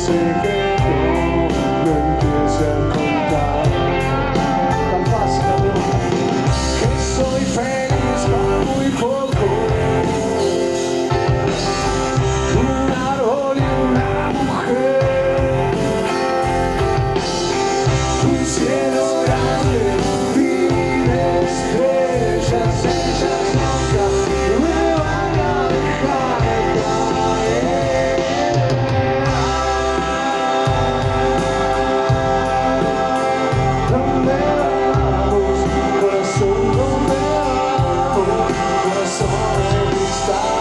sé que no empiece a contar. Tan fácil, ¿no? Que soy feliz con muy poco. Un árbol y una mujer. Un cielo grande, mil estrellas. Ellas nunca me van a dejar caer. ¿Dónde vamos, corazón? ¿Dónde vamos, corazón de cristal?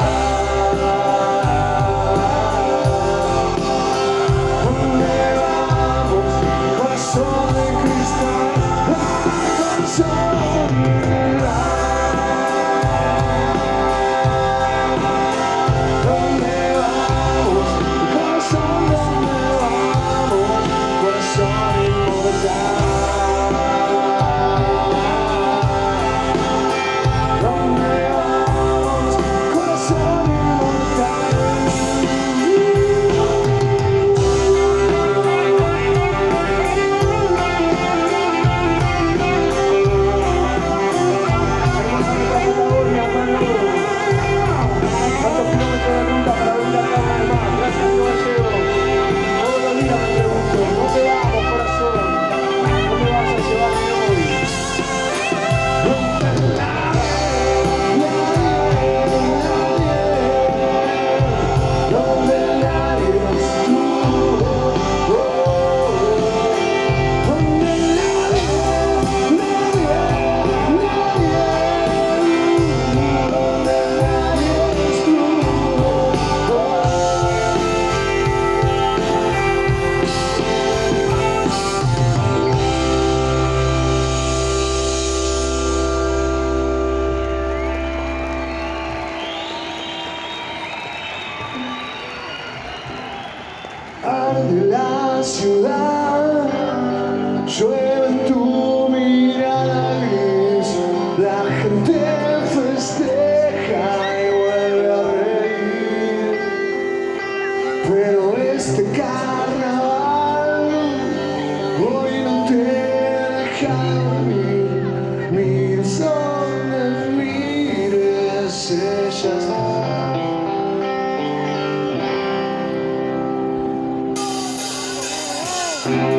¿Dónde vamos, corazón de cristal? Corazón de ¿dónde vamos, corazón? ¿Dónde vamos, corazón inmortal? ¿Dónde vamos, corazón inmortal? Hermosa nuestra Patagonia, Pablo. ¿Cuántos kilómetros de ruta para venir acá una vez más? Gracias, Río Gallego. Todos los días me pregunto, ¿dónde vamos, corazón? ¿No me vas a llevar ni hoy? ¿Dónde nadie estuvo? ¿Dónde nadie arde la ciudad, llueve en tu mirada gris, la gente festeja y vuelve a reír, pero este carnaval hoy no te deja dormir. Mires donde mires, ellas están.